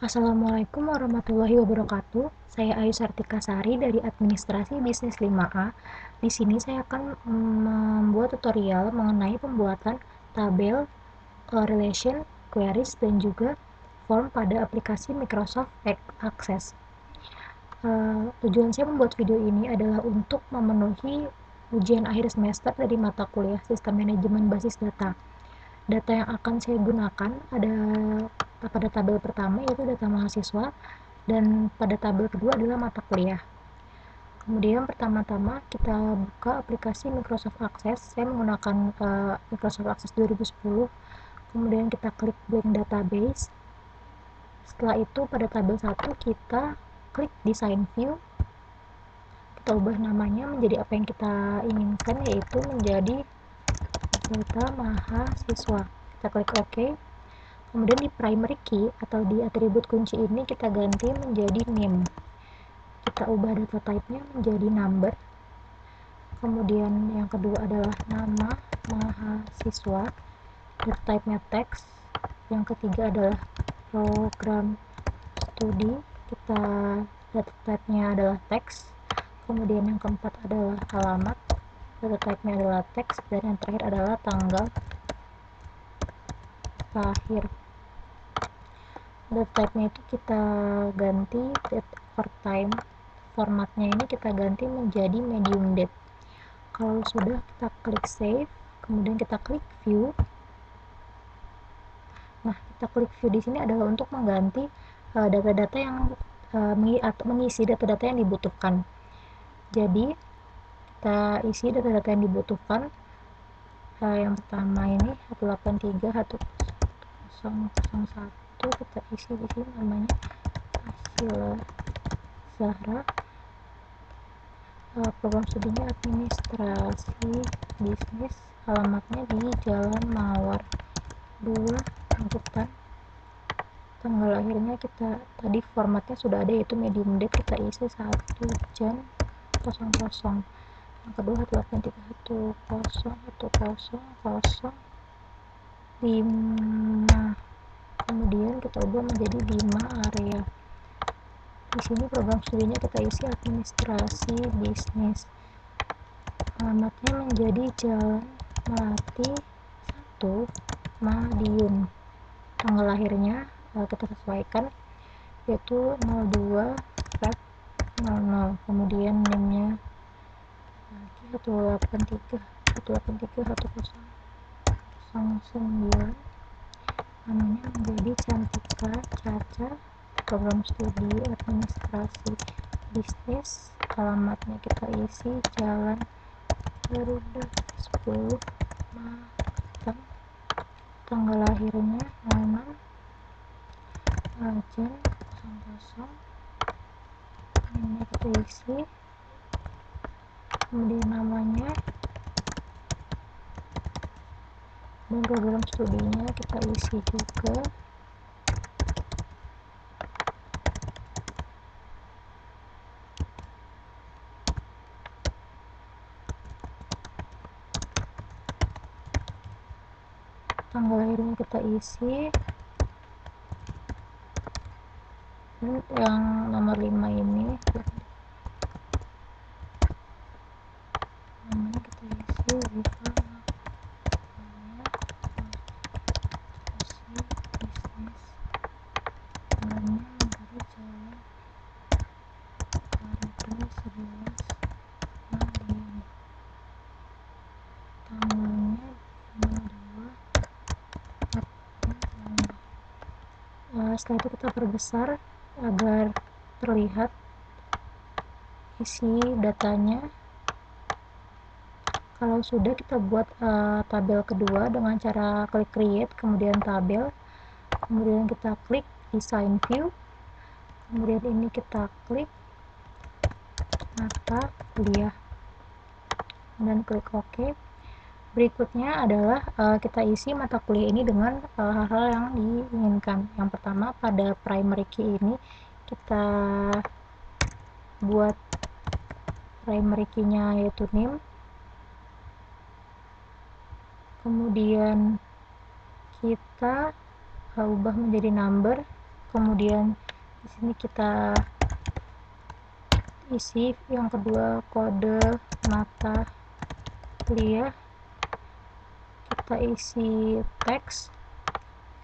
Assalamualaikum warahmatullahi wabarakatuh. Saya Ayu Sartika Sari dari Administrasi Bisnis 5A. Di sini saya akan membuat tutorial mengenai pembuatan tabel, relation, queries, dan juga form pada aplikasi Microsoft Access. Tujuan saya membuat video ini adalah untuk memenuhi ujian akhir semester dari mata kuliah Sistem Manajemen Basis Data. Data yang akan saya gunakan ada pada tabel pertama yaitu data mahasiswa, dan pada tabel kedua adalah mata kuliah. Kemudian pertama-tama kita buka aplikasi Microsoft Access. Saya menggunakan Microsoft Access 2010. Kemudian kita klik blank database. Setelah itu pada tabel 1 kita klik design view. Kita ubah namanya menjadi apa yang kita inginkan, yaitu menjadi data mahasiswa. Kita klik OK. Kemudian di primary key atau di atribut kunci ini kita ganti menjadi name. Kita ubah data type-nya menjadi number. Kemudian yang kedua adalah nama mahasiswa. Data type-nya text. Yang ketiga adalah program studi. Kita data type-nya adalah text. Kemudian yang keempat adalah alamat. Data type-nya adalah text, dan yang terakhir adalah tanggal lahir. Data type-nya itu kita ganti date over time. Formatnya ini kita ganti menjadi medium date. Kalau sudah, kita klik save, kemudian kita klik view. Nah, kita klik view di sini adalah untuk mengganti data-data yang atau mengisi data-data yang dibutuhkan. Jadi kita isi data-data yang dibutuhkan. Yang pertama ini 183.1001, kita isi di sini namanya Asila Zahra. Program studinya administrasi bisnis, alamatnya di Jalan Mawar 2, Magetan. Tanggal lahirnya kita tadi formatnya sudah ada, yaitu medium date, kita isi 1 Jan 00. Yang kedua 183.10.10.05. Kemudian kita ubah menjadi 5 area. Di sini program studinya kita isi administrasi bisnis. Alamatnya menjadi Jalan Melati 1, Madiun. Tanggal lahirnya kita sesuaikan, yaitu 02 Feb 00. Kemudian name-nya 183.10.09. Namanya menjadi Cantika Caca. Program studi administrasi bisnis. Alamatnya kita isi Jalan Garuda 10, Magetan. Tanggal lahirnya 06 Jan 00. Ini kita isi. Kemudian namanya dan program studinya kita isi juga. Tanggal lahirnya kita isi. Dan yang nomor 5 ini namanya kita isi Riva bisnis. Jalannya dari Jalan Garuda 11, Madiun. Tanggalnya 02 April. Setelah itu kita perbesar agar terlihat isi datanya. Kalau sudah, kita buat tabel kedua dengan cara klik create, kemudian tabel, kemudian kita klik design view, kemudian ini kita klik mata kuliah dan klik OK. Berikutnya adalah kita isi mata kuliah ini dengan hal-hal yang diinginkan. Yang pertama, pada primary key ini kita buat primary key-nya yaitu name. Kemudian kita ubah menjadi number. kemudian di sini kita isi yang kedua kode mata kuliah, kita isi teks,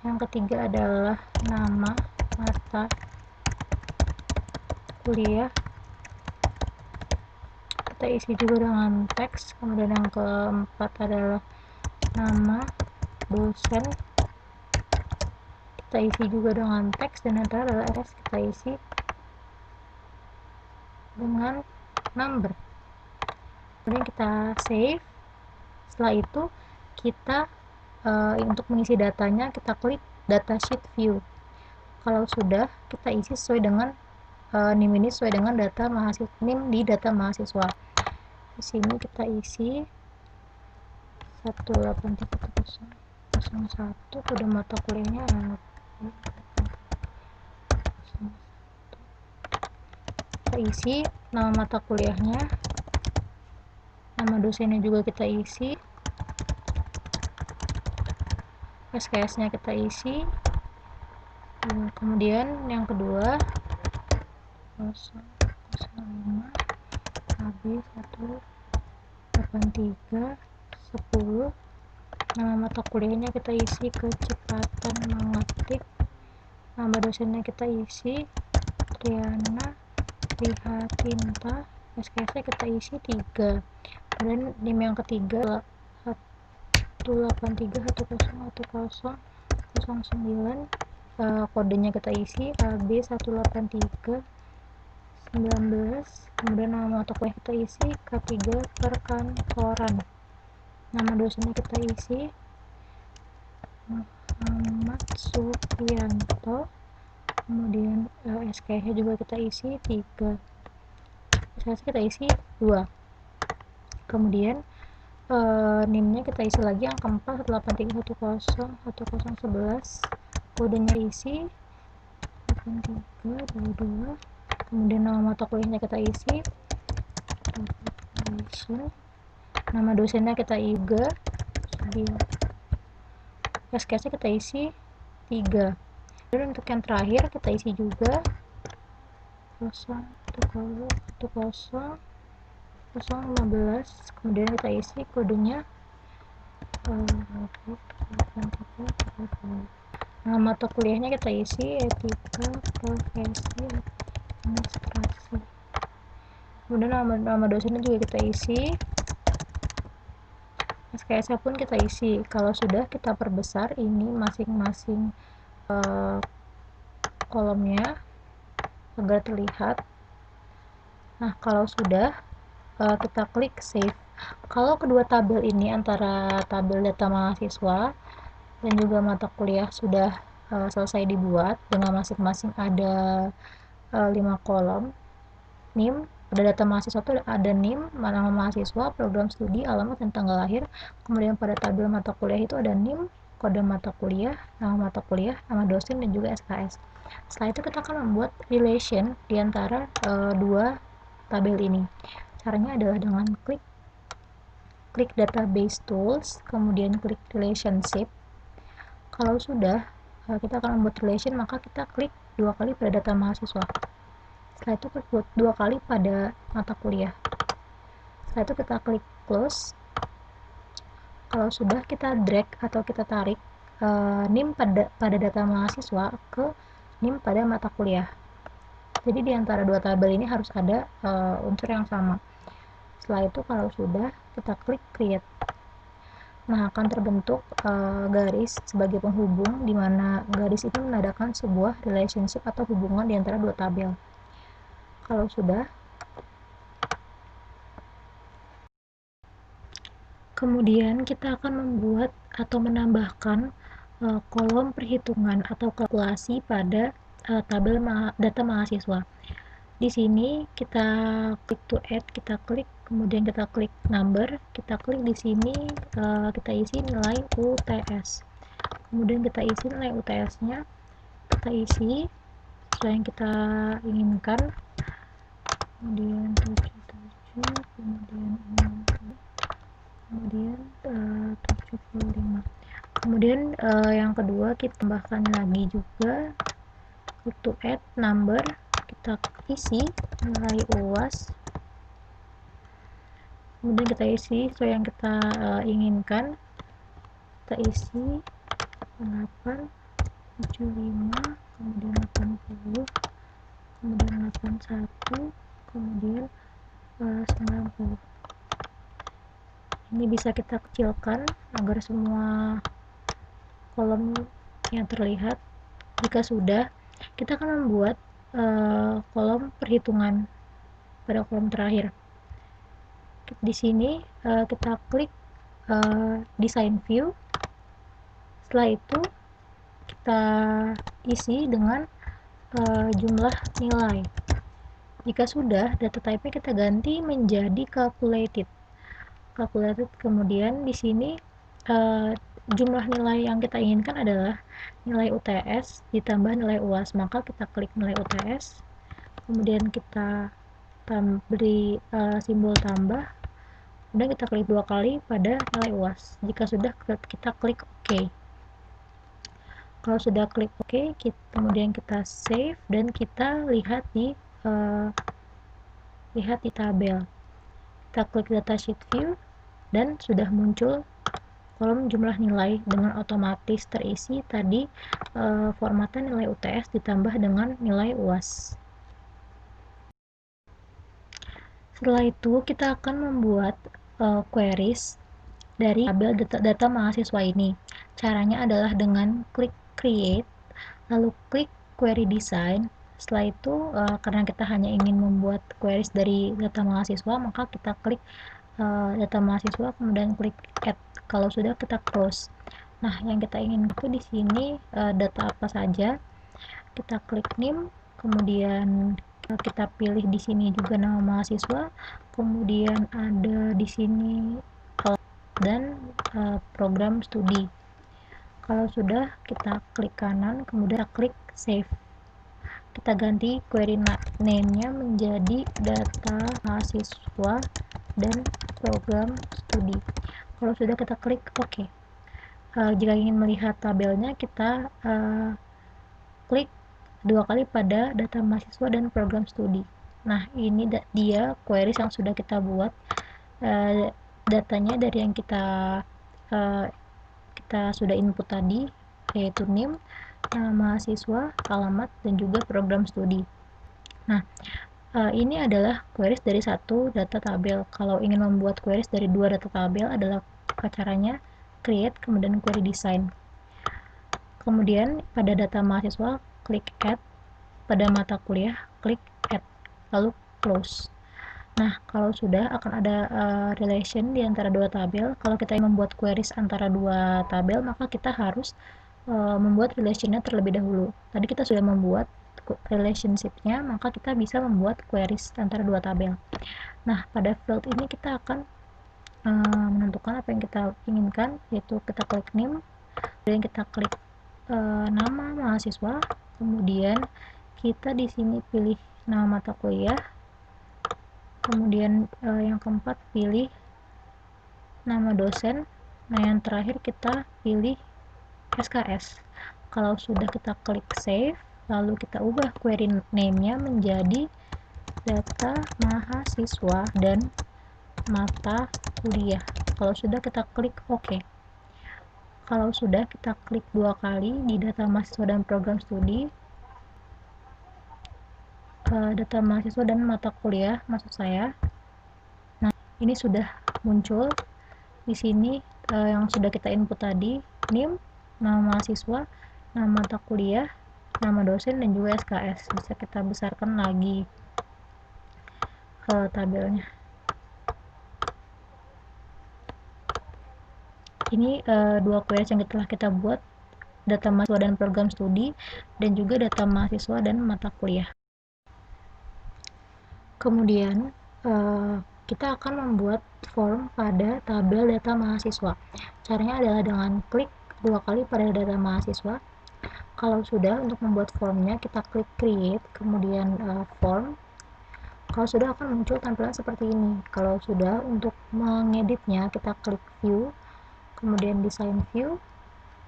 yang ketiga adalah nama mata kuliah, kita isi juga dengan teks, kemudian yang keempat adalah nama dosen, kita isi juga dengan teks, dan yang terakhir adalah RS, kita isi dengan number. Kemudian kita save. Setelah itu kita untuk mengisi datanya kita klik datasheet view. Kalau sudah, kita isi sesuai dengan NIM ini sesuai dengan data mahasiswa, NIM di data mahasiswa. Di sini kita isi 18301, kode mata kuliahnya kita isi nama mata kuliahnya, nama dosennya juga kita isi, SKS nya kita isi, kemudian yang kedua 005 AB 183 10, nama mata kuliahnya kita isi kecepatan mengetik, nama dosennya kita isi Triana Prihatinta, SKS nya kita isi 3, kemudian NIM yang ketiga 183101009, kodenya kita isi AB 183 19, kemudian nama mata kuliah kita isi K3 perkantoran, nama dosennya kita isi Muhammad Suprianto, kemudian SKS nya juga kita isi 3, SKS kita isi 2, kemudian NIM nya kita isi lagi yang keempat 183101011, kodenya isi 8322, kemudian nama mata kuliahnya kita isi nama dosennya kita juga, SKS nya kita isi 3, dan untuk yang terakhir kita isi juga 0101015, kemudian kita isi kodenya nama mata kuliahnya kita isi etika profesi administrasi, kemudian nama dosennya juga kita isi, SKS nya pun kita isi. Kalau sudah, kita perbesar ini masing-masing kolomnya agar terlihat. Nah, kalau sudah, kita klik save. Kalau kedua tabel ini antara tabel data mahasiswa dan juga mata kuliah sudah selesai dibuat dengan masing-masing ada 5 kolom NIM. Pada data mahasiswa itu ada NIM, nama mahasiswa, program studi, alamat, dan tanggal lahir. Kemudian pada tabel mata kuliah itu ada NIM, kode mata kuliah, nama dosen, dan juga SKS. Setelah itu kita akan membuat relation di antara dua tabel ini. Caranya adalah dengan klik database tools, kemudian klik relationship. Kalau sudah kita akan membuat relation, maka kita klik 2 kali pada data mahasiswa. Setelah itu klik 2 kali pada mata kuliah. Setelah itu kita klik close. Kalau sudah, kita drag atau kita tarik NIM pada data mahasiswa ke NIM pada mata kuliah. Jadi di antara dua tabel ini harus ada unsur yang sama. Setelah itu kalau sudah, kita klik create. Nah, akan terbentuk garis sebagai penghubung, di mana garis itu menandakan sebuah relationship atau hubungan di antara dua tabel. Kalau sudah, kemudian kita akan membuat atau menambahkan kolom perhitungan atau kalkulasi pada tabel data mahasiswa. Di sini kita klik to add, kita klik, kemudian kita klik number, kita klik di sini, kita isi nilai UTS, kemudian kita isi nilai UTS-nya, kita isi sesuai yang kita inginkan, kemudian 77, kemudian 75. Kemudian yang kedua kita tambahkan lagi juga klik to add number, kita isi nilai UAS, kemudian kita isi sesuai yang kita inginkan. Kita isi 8, 75, kemudian 80, kemudian 81, kemudian 90. Ini bisa kita kecilkan agar semua kolom yang terlihat. Jika sudah, kita akan membuat kolom perhitungan pada kolom terakhir. Di sini kita klik design view. Setelah itu kita isi dengan jumlah nilai. Jika sudah, data type-nya kita ganti menjadi calculated. Kemudian di sini jumlah nilai yang kita inginkan adalah nilai UTS ditambah nilai UAS, maka kita klik nilai UTS, kemudian kita beri simbol tambah, kemudian kita klik 2 kali pada nilai UAS. Jika sudah, kita klik OK. Kalau sudah klik OK, kemudian kita save dan kita lihat di tabel. Kita klik datasheet view dan sudah muncul kolom jumlah nilai dengan otomatis terisi tadi formatan nilai UTS ditambah dengan nilai UAS. Setelah itu kita akan membuat queries dari tabel data mahasiswa ini. Caranya adalah dengan klik create, lalu klik query design. Setelah itu karena kita hanya ingin membuat queries dari data mahasiswa, maka kita klik data mahasiswa, kemudian klik add. Kalau sudah, kita close. Nah, yang kita ingin itu di sini data apa saja. Kita klik name, kemudian kita pilih di sini juga nama mahasiswa, kemudian ada di sini dan program studi. Kalau sudah, kita klik kanan, kemudian kita klik save. Kita ganti query name-nya menjadi data mahasiswa dan program studi. Kalau sudah, kita klik OK. Jika ingin melihat tabelnya, kita klik 2 kali pada data mahasiswa dan program studi. Nah, ini dia queries yang sudah kita buat. Datanya dari yang kita sudah input tadi, yaitu name, nama mahasiswa, alamat, dan juga program studi. Nah, ini adalah queries dari satu data tabel. Kalau ingin membuat queries dari 2 data tabel adalah caranya create, kemudian query design. Kemudian pada data mahasiswa, klik add, pada mata kuliah, klik add, lalu close. Nah, kalau sudah, akan ada relation di antara 2 tabel. Kalau kita ingin membuat queries antara 2 tabel, maka kita harus membuat relationnya terlebih dahulu. Tadi kita sudah membuat relationship-nya, maka kita bisa membuat queries antara 2 tabel. Nah, pada field ini kita akan menentukan apa yang kita inginkan, yaitu kita klik name, kemudian kita klik nama mahasiswa, kemudian kita di sini pilih nama mata kuliah, kemudian yang keempat pilih nama dosen. Nah, yang terakhir kita pilih SKS. Kalau sudah, kita klik save, lalu kita ubah query name-nya menjadi data mahasiswa dan mata kuliah. Kalau sudah, kita klik OK. Kalau sudah, kita klik 2 kali di data mahasiswa dan program studi. Data mahasiswa dan mata kuliah, maksud saya. Nah, ini sudah muncul di sini yang sudah kita input tadi, name, nama mahasiswa, nama mata kuliah, nama dosen, dan juga SKS. Bisa kita besarkan lagi tabelnya. Ini 2 queries yang telah kita buat, data mahasiswa dan program studi, dan juga data mahasiswa dan mata kuliah. Kemudian kita akan membuat form pada tabel data mahasiswa. Caranya adalah dengan klik 2 kali pada data mahasiswa. Kalau sudah, untuk membuat formnya, kita klik create, kemudian form. Kalau sudah, akan muncul tampilan seperti ini. Kalau sudah, untuk mengeditnya, kita klik view, kemudian design view,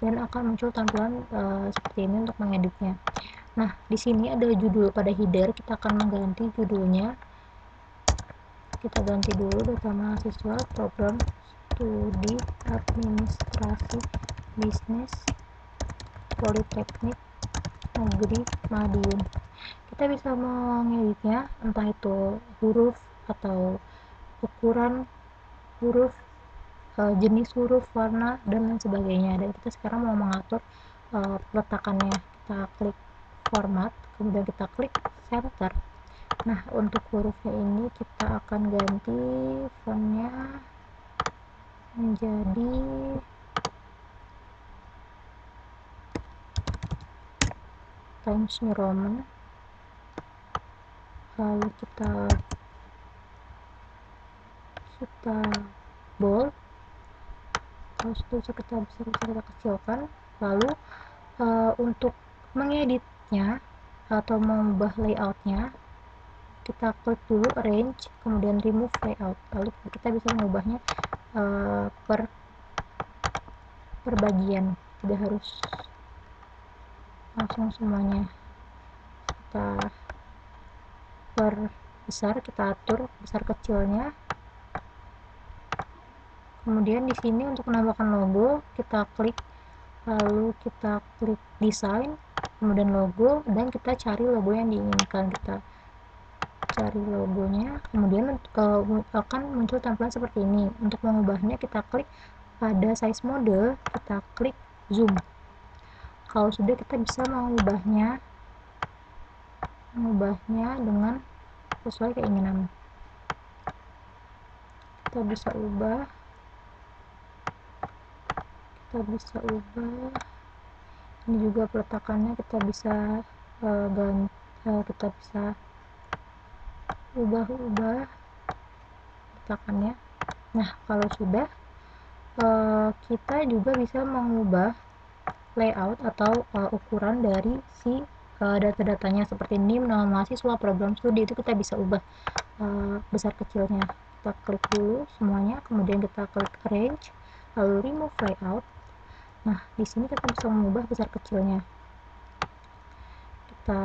dan akan muncul tampilan seperti ini untuk mengeditnya. Nah, di sini ada judul pada header, kita akan mengganti judulnya. Kita ganti dulu data mahasiswa program studi administrasi bisnis Politeknik Negeri Madiun. Kita bisa mengeditnya, entah itu huruf atau ukuran huruf, jenis huruf, warna, dan lain sebagainya. Dan kita sekarang mau mengatur peletakannya. Kita klik format, kemudian kita klik center. Nah, untuk hurufnya ini kita akan ganti fontnya menjadi Times New Roman, lalu kita bold, kalau sudah kita bisa kita kecilkan. Lalu untuk mengeditnya atau mengubah layoutnya, kita klik dulu arrange, kemudian remove layout, lalu kita bisa mengubahnya per bagian, tidak harus langsung semuanya. Kita perbesar, kita atur besar kecilnya. Kemudian di sini untuk menambahkan logo, kita klik, lalu kita klik desain, kemudian logo, dan kita cari logo yang diinginkan. Kita cari logonya, kemudian akan muncul tampilan seperti ini. Untuk mengubahnya, kita klik pada size mode, kita klik zoom. Kalau sudah, kita bisa mengubahnya dengan sesuai keinginan. Kita bisa ubah ini juga peletakannya kita bisa kita bisa ubah peletakannya. Nah, kalau sudah, kita juga bisa mengubah layout atau ukuran dari si data-datanya, seperti NIM, nama mahasiswa, program studi, itu kita bisa ubah besar kecilnya. Kita klik dulu semuanya, kemudian kita klik arrange, lalu remove layout. Nah, di sini kita bisa mengubah besar kecilnya. Kita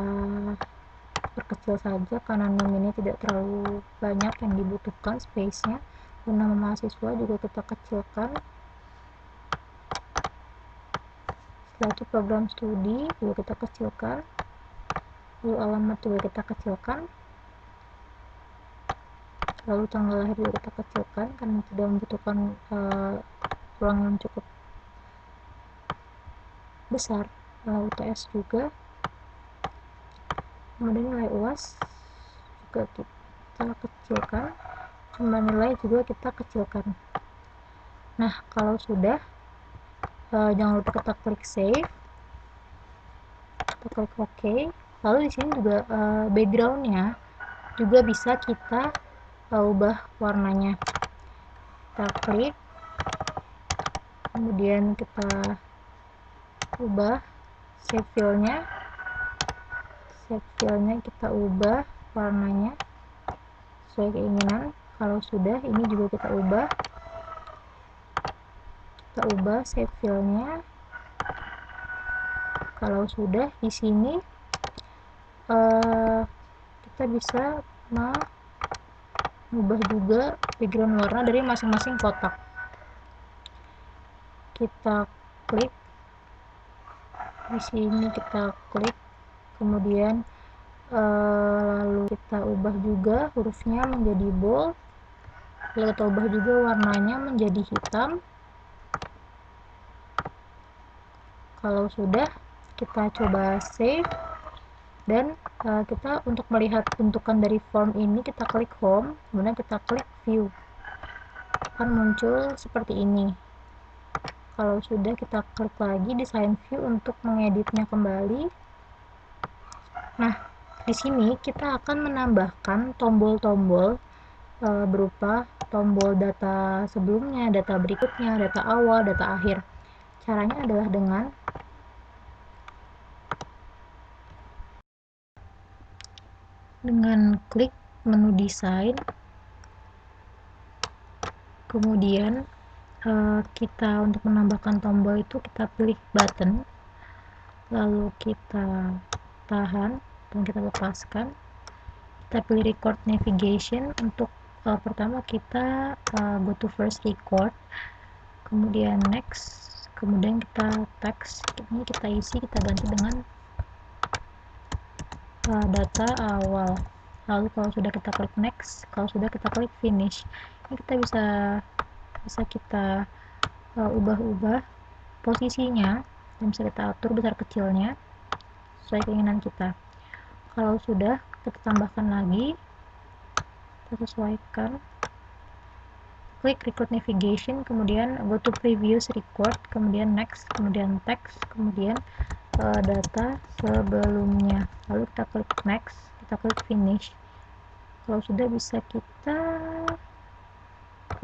perkecil saja karena NIM ini tidak terlalu banyak yang dibutuhkan space-nya. Nama mahasiswa juga kita kecilkan. Setelah itu program studi juga kita kecilkan, lalu alamat juga kita kecilkan, lalu tanggal lahir juga kita kecilkan karena tidak membutuhkan ruang yang cukup besar. UTS juga, kemudian nilai UAS juga kita kecilkan, jumlah nilai juga kita kecilkan. Nah, kalau sudah, jangan lupa kita klik save, kita klik OK. Lalu di sini juga backgroundnya juga bisa kita ubah warnanya. Kita klik, kemudian kita ubah save file-nya, kita ubah warnanya sesuai keinginan. Kalau sudah, ini juga kita ubah save file-nya. Kalau sudah, di sini kita bisa mengubah juga background warna dari masing-masing kotak. Kita klik di sini, kita klik, kemudian lalu kita ubah juga hurufnya menjadi bold, lalu kita ubah juga warnanya menjadi hitam. Kalau sudah, kita coba save, dan kita untuk melihat bentukan dari form ini, kita klik home, kemudian kita klik view, akan muncul seperti ini. Kalau sudah, kita klik lagi design view untuk mengeditnya kembali. Nah, di sini kita akan menambahkan tombol-tombol berupa tombol data sebelumnya, data berikutnya, data awal, data akhir. Caranya adalah dengan klik menu desain, kemudian kita untuk menambahkan tombol itu kita pilih button, lalu kita tahan dan kita lepaskan. Kita pilih record navigation. Untuk pertama kita go to first record, kemudian next, kemudian kita text, ini kita isi, kita ganti dengan data awal. Lalu kalau sudah kita klik next, kalau sudah kita klik finish. Ini kita bisa kita ubah-ubah posisinya dan bisa kita atur besar kecilnya sesuai keinginan kita. Kalau sudah, kita tambahkan lagi, kita sesuaikan, klik record navigation, kemudian go to previous record, kemudian next, kemudian text, kemudian data sebelumnya, lalu kita klik next, kita klik finish. Kalau sudah, bisa kita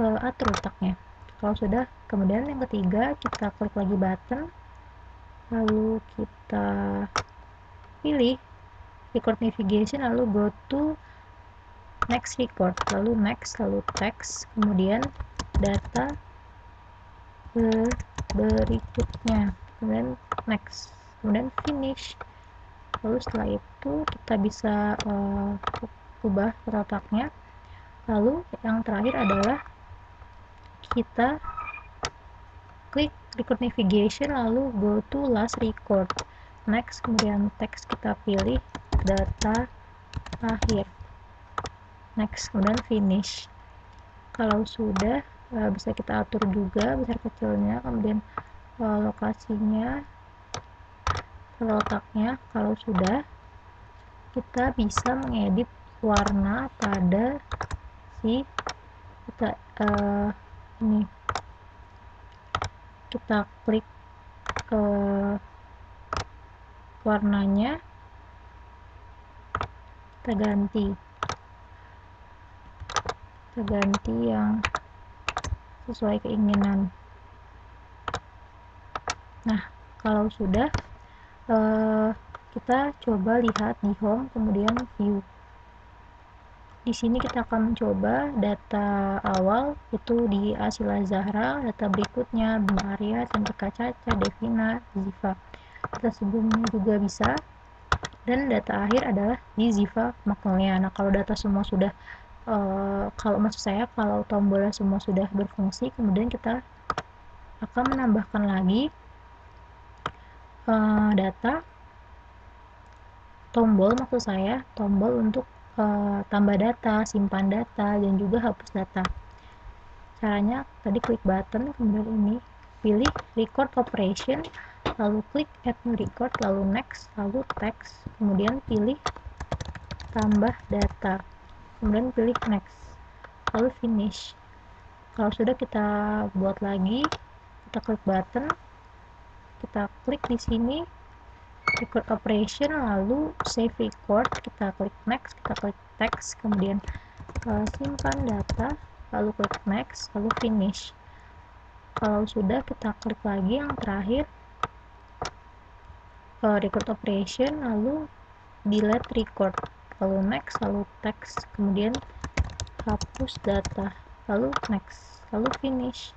atur letaknya. Kalau sudah, kemudian yang ketiga kita klik lagi button, lalu kita pilih record navigation, lalu go to next record, lalu next, lalu text, kemudian data berikutnya, kemudian next, kemudian finish. Lalu setelah itu kita bisa ubah letaknya. Lalu yang terakhir adalah kita klik record navigation, lalu go to last record, next, kemudian text, kita pilih data akhir, next, kemudian finish. Kalau sudah, bisa kita atur juga besar kecilnya, kemudian lokasinya, letaknya. Kalau sudah, kita bisa mengedit warna pada si kita ini, kita klik warnanya, kita ganti yang sesuai keinginan. Nah, kalau sudah, kita coba lihat di home, kemudian view. Di sini kita akan mencoba data awal itu di Asila Zahra, data berikutnya Bima Arya, Cantika Caca, Devina, Ziva. Data sebelumnya juga bisa, dan data akhir adalah di Ziva Magnolia. Nah, kalau data semua sudah kalau maksud saya kalau tombolnya semua sudah berfungsi, kemudian kita akan menambahkan lagi data tombol, maksud saya tombol untuk tambah data, simpan data, dan juga hapus data. Caranya tadi klik button, kemudian ini pilih record operation, lalu klik add new record, lalu next, lalu text, kemudian pilih tambah data, kemudian pilih next, lalu finish. Kalau sudah, kita buat lagi, kita klik button, kita klik di sini record operation, lalu save record, kita klik next, kita klik text, kemudian simpan data, lalu klik next, lalu finish. Kalau sudah, kita klik lagi yang terakhir record operation, lalu delete record, lalu next, lalu text, kemudian hapus data, lalu next, lalu finish.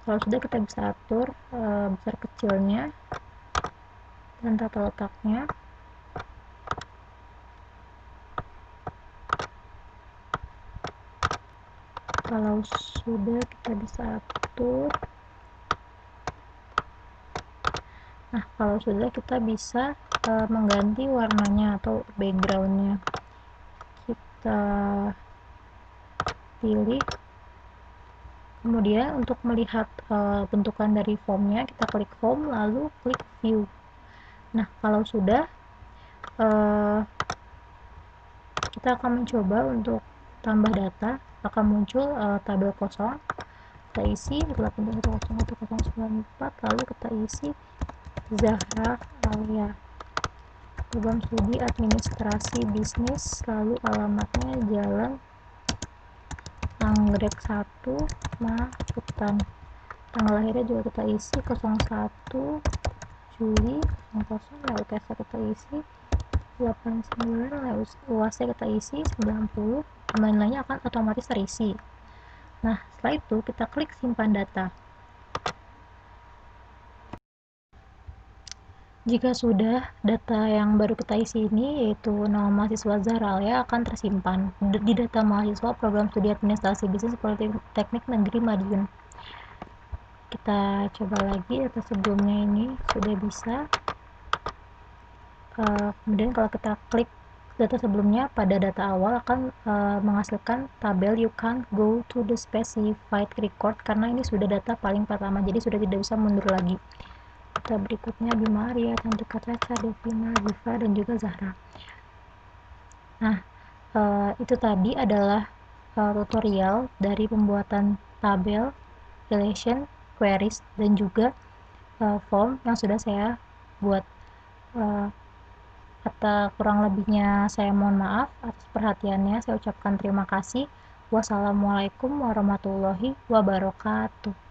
Kalau sudah, kita bisa atur besar kecilnya dan tata letaknya. Kalau sudah, kita bisa atur. Nah, kalau sudah, kita bisa mengganti warnanya atau backgroundnya. Kita pilih, kemudian untuk melihat bentukan dari formnya, kita klik home, lalu klik view. Nah, kalau sudah, kita akan mencoba untuk tambah data, akan muncul tabel kosong, kita isi 8.101.094, lalu kita isi Zahra Alia, program studi administrasi bisnis, lalu alamatnya Jalan Anggrek 1, Magetan. Tanggal lahirnya juga kita isi 01 Juli 00, lalu tesnya kita isi 89, lalu UASnya kita isi 90, lain-lainnya akan otomatis terisi. Nah, setelah itu kita klik simpan data. Jika sudah, data yang baru kita isi ini, yaitu nama mahasiswa Zahra Alia, akan tersimpan di data mahasiswa program studi administrasi bisnis Politeknik Negeri Madiun. Kita coba lagi data sebelumnya ini sudah bisa. Kemudian kalau kita klik data sebelumnya, pada data awal akan menghasilkan tabel you can't go to the specified record karena ini sudah data paling pertama, jadi sudah tidak bisa mundur lagi. Data berikutnya Bima Arya, Cantika Caca, Devina, Ziva, dan juga Zahra. Nah, itu tadi adalah tutorial dari pembuatan tabel, relation, queries, dan juga form yang sudah saya buat. Kata kurang lebihnya saya mohon maaf atas perhatiannya. Saya ucapkan terima kasih. Wassalamualaikum warahmatullahi wabarakatuh.